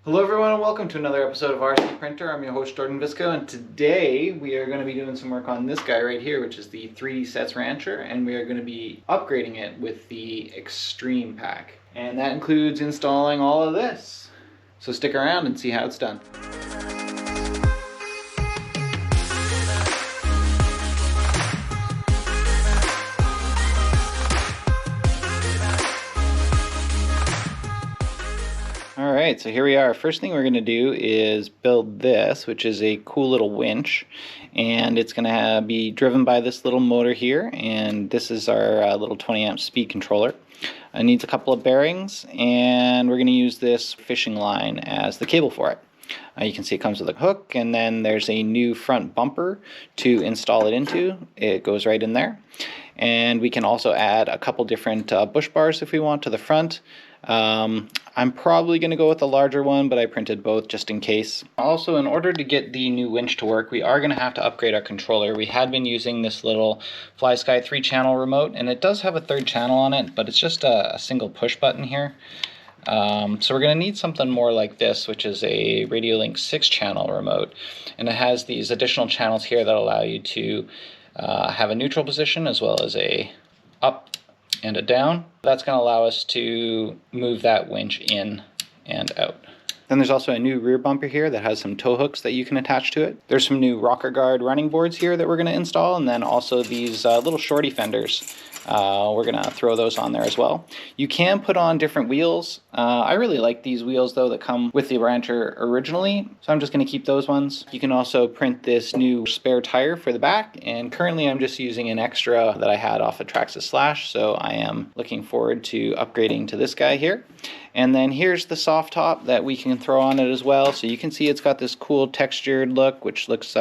Hello everyone and welcome to another episode of RC Printer. I'm your host Jordan Visco, and today we are going to be doing some work on this guy right here, which is the 3DSets Rancher, and we are going to be upgrading it with the Extreme Pack. And that includes installing all of this. So stick around and see how it's done. Alright, so here we are. First thing we're going to do is build this, which is a cool little winch, and it's going to be driven by this little motor here, and this is our little 20 amp speed controller. It needs a couple of bearings, and we're going to use this fishing line as the cable for it. You can see it comes with a hook, and then there's a new front bumper to install it into. It goes right in there. And we can also add a couple different bush bars if we want to the front. I'm probably going to go with a larger one, but I printed both just in case. Also, in order to get the new winch to work, we are going to have to upgrade our controller. We had been using this little FlySky 3-channel remote, and it does have a third channel on it, but it's just a single push button here. So we're going to need something more like this, which is a Radiolink 6-channel remote, and it has these additional channels here that allow you to have a neutral position as well as a up and a down. That's going to allow us to move that winch in and out. Then there's also a new rear bumper here that has some tow hooks that you can attach to it. There's some new rocker guard running boards here that we're going to install, and then also these little shorty fenders. We're going to throw those on there as well. You can put on different wheels. I really like these wheels though that come with the Rancher originally, so I'm just going to keep those ones. You can also print this new spare tire for the back, and currently I'm just using an extra that I had off of Traxxas Slash, so I am looking forward to upgrading to this guy here. And then here's the soft top that we can throw on it as well. So you can see it's got this cool textured look, which looks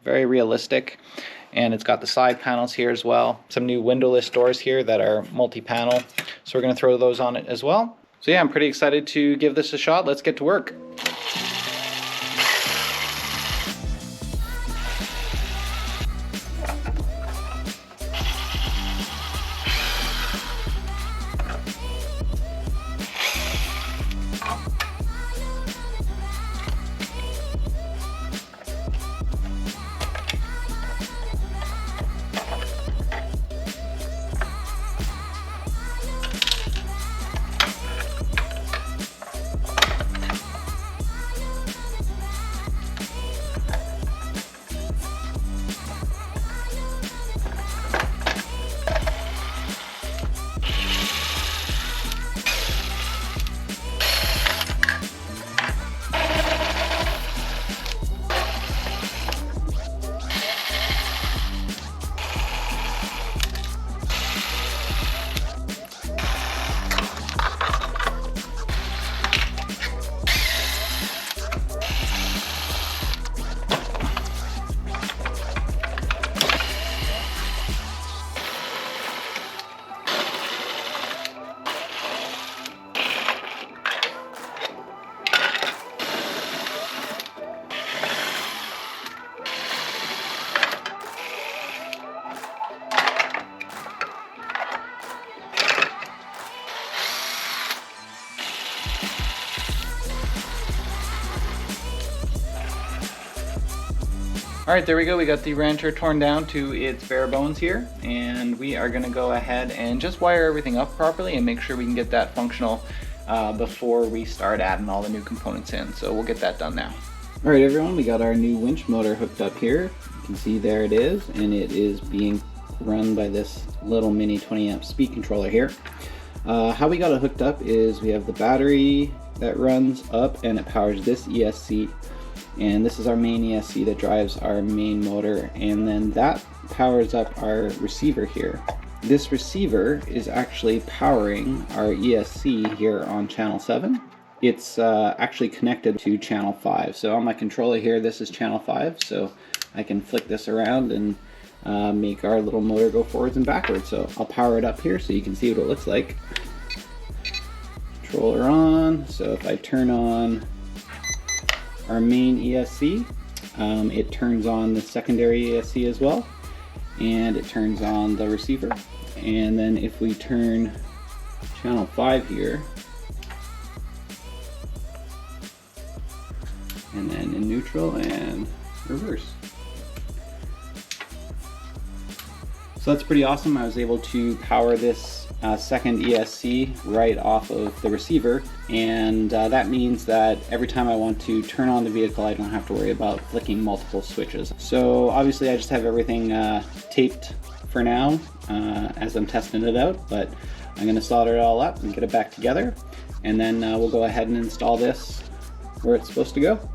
very realistic. And it's got the side panels here as well. Some new windowless doors here that are multi-panel. So we're going to throw those on it as well. So yeah, I'm pretty excited to give this a shot. Let's get to work. Alright, there we go. We got the Rancher torn down to its bare bones here, and we are going to go ahead and just wire everything up properly and make sure we can get that functional before we start adding all the new components in. So we'll get that done now. Alright everyone, we got our new winch motor hooked up here. You can see there it is, and it is being run by this little mini 20 amp speed controller here. How we got it hooked up is we have the battery that runs up and it powers this ESC. And this is our main ESC that drives our main motor, and then that powers up our receiver here. This receiver is actually powering our ESC here on channel 7. It's actually connected to channel 5. So on my controller here, this is channel 5, so I can flick this around and make our little motor go forwards and backwards. So I'll power it up here so you can see what it looks like. Controller on, so if I turn on our main ESC, it turns on the secondary ESC as well, and it turns on the receiver. And then if we turn channel 5 here, and then in neutral and reverse. So that's pretty awesome. I was able to power this second ESC right off of the receiver, and that means that every time I want to turn on the vehicle, I don't have to worry about flicking multiple switches. So obviously I just have everything taped for now as I'm testing it out, but I'm going to solder it all up and get it back together, and then we'll go ahead and install this where it's supposed to go.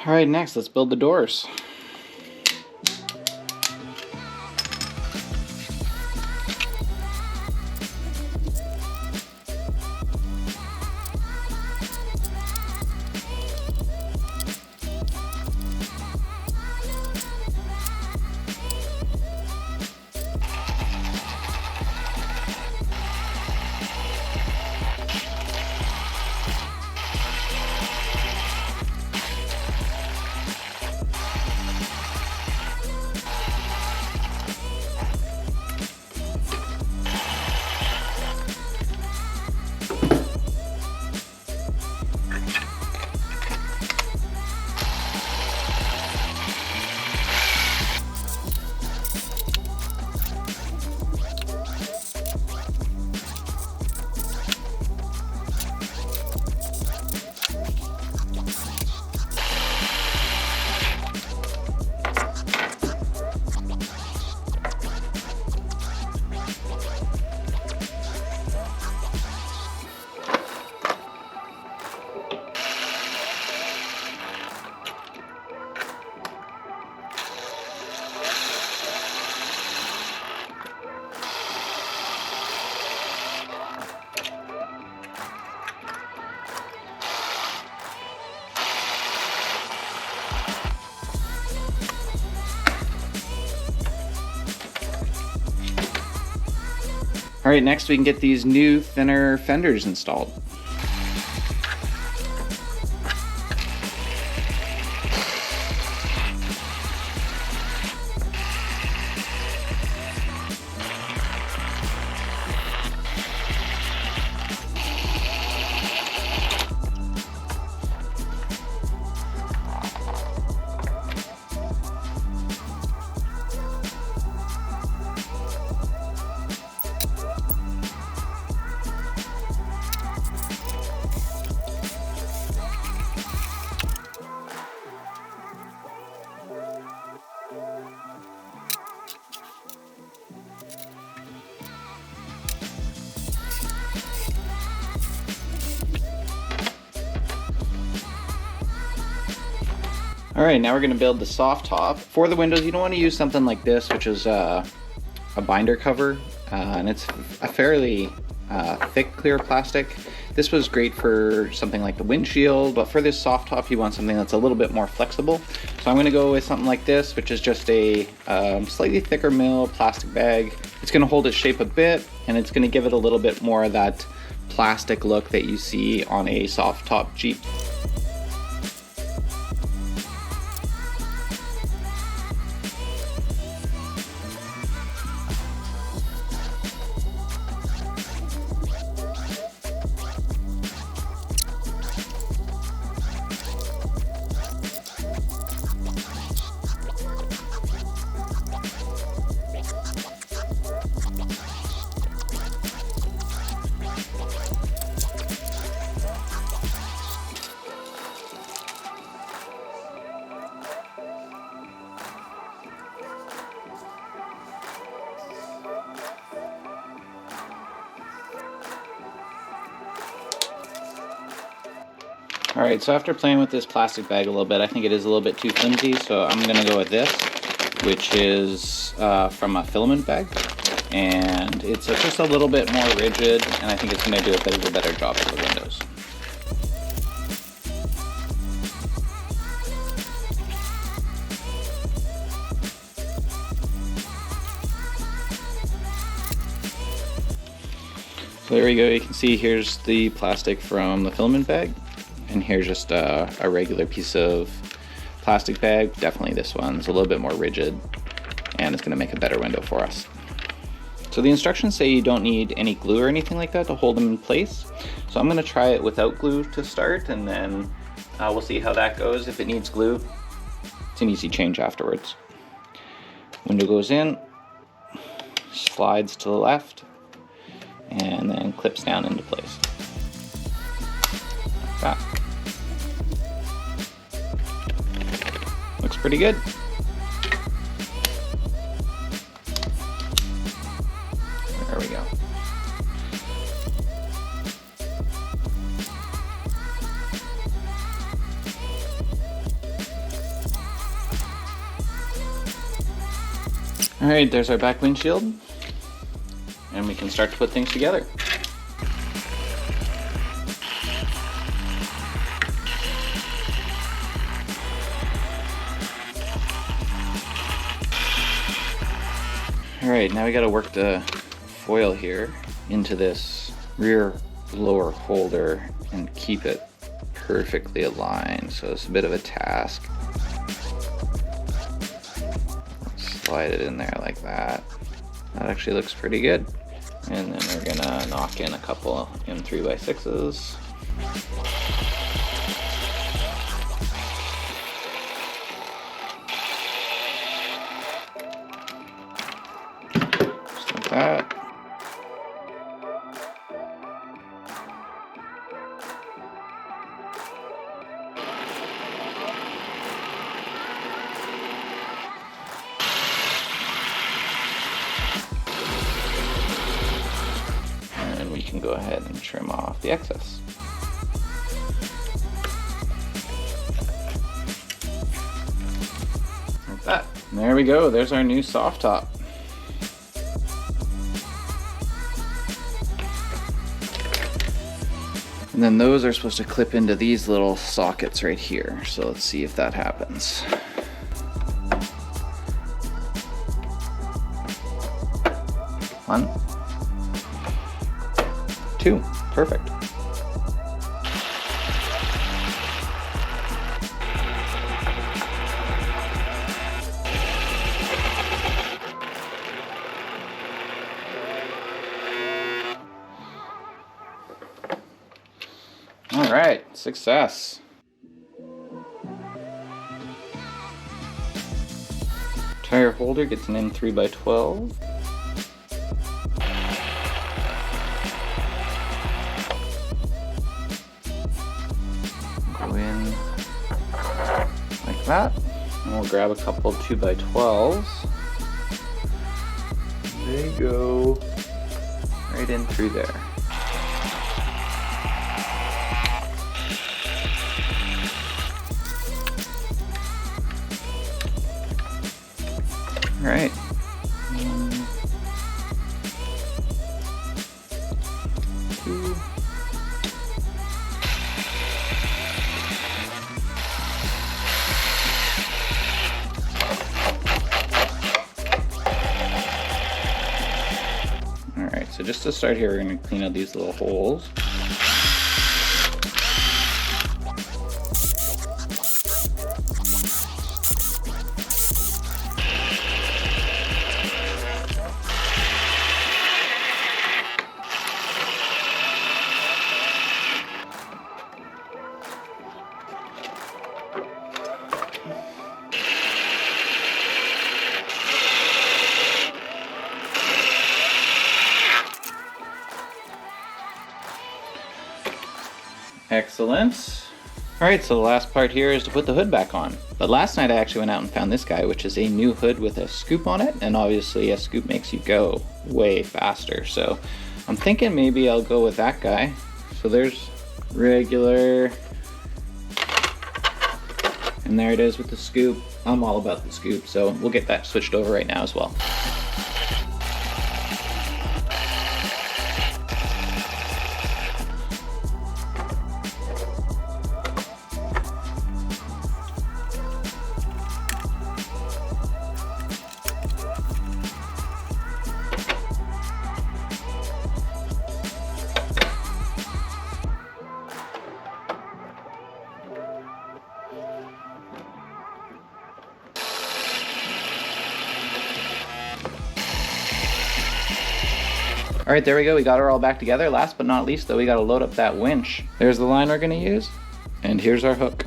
Alright, next let's build the doors. All right, next we can get these new thinner fenders installed. All right, now we're gonna build the soft top. For the windows, you don't wanna use something like this, which is a binder cover, and it's a fairly thick clear plastic. This was great for something like the windshield, but for this soft top, you want something that's a little bit more flexible. So I'm gonna go with something like this, which is just a slightly thicker mill plastic bag. It's gonna hold its shape a bit, and it's gonna give it a little bit more of that plastic look that you see on a soft top Jeep. All right, so after playing with this plastic bag a little bit, I think it is a little bit too flimsy, so I'm gonna go with this, which is from a filament bag. And it's just a little bit more rigid, and I think it's gonna do a bit of a better job for the windows. So there we go, you can see here's the plastic from the filament bag. And here's just a regular piece of plastic bag. Definitely this one's a little bit more rigid, and it's gonna make a better window for us. So the instructions say you don't need any glue or anything like that to hold them in place. So I'm gonna try it without glue to start, and then we'll see how that goes. If it needs glue, it's an easy change afterwards. Window goes in, slides to the left, and then clips down into place. Like that. Looks pretty good. There we go. All right, there's our back windshield, and we can start to put things together. All right, now we got to work the foil here into this rear lower holder and keep it perfectly aligned. So it's a bit of a task. Slide it in there like that. That actually looks pretty good. And then we're gonna knock in a couple M3x6s. Just like that. And we can go ahead and trim off the excess. Like that. And there we go, there's our new soft top. And then those are supposed to clip into these little sockets right here. So let's see if that happens. One, 2. Perfect. All right, success. Tire holder gets an M3x12. Go in like that. And we'll grab a couple 2x12s. They go right in through there. All right. Two. All right, so just to start here, we're going to clean out these little holes. Excellent. Alright, so the last part here is to put the hood back on. But last night I actually went out and found this guy, which is a new hood with a scoop on it, and obviously a scoop makes you go way faster. So I'm thinking maybe I'll go with that guy. So there's regular, and there it is with the scoop. I'm all about the scoop, so we'll get that switched over right now as well. All right, there we go. We got her all back together. Last but not least, though, we got to load up that winch. There's the line we're going to use, and here's our hook.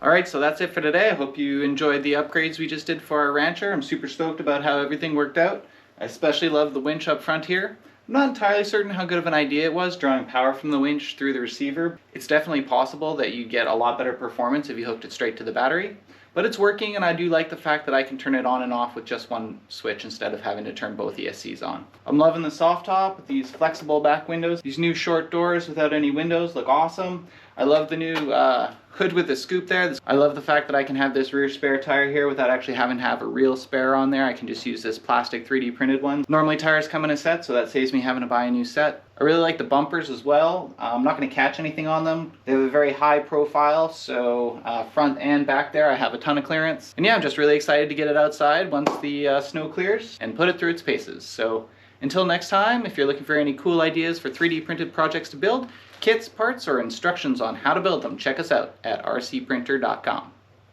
Alright, so that's it for today. I hope you enjoyed the upgrades we just did for our Rancher. I'm super stoked about how everything worked out. I especially love the winch up front here. I'm not entirely certain how good of an idea it was drawing power from the winch through the receiver. It's definitely possible that you get a lot better performance if you hooked it straight to the battery. But it's working, and I do like the fact that I can turn it on and off with just one switch instead of having to turn both ESCs on. I'm loving the soft top with these flexible back windows. These new short doors without any windows look awesome. I love the new hood with the scoop there. I love the fact that I can have this rear spare tire here without actually having to have a real spare on there. I can just use this plastic 3D printed one. Normally tires come in a set, so that saves me having to buy a new set. I really like the bumpers as well. I'm not going to catch anything on them. They have a very high profile, so front and back there I have a ton of clearance. And yeah, I'm just really excited to get it outside once the snow clears and put it through its paces. So until next time, if you're looking for any cool ideas for 3D printed projects to build, kits, parts, or instructions on how to build them, check us out at rcprinter.com.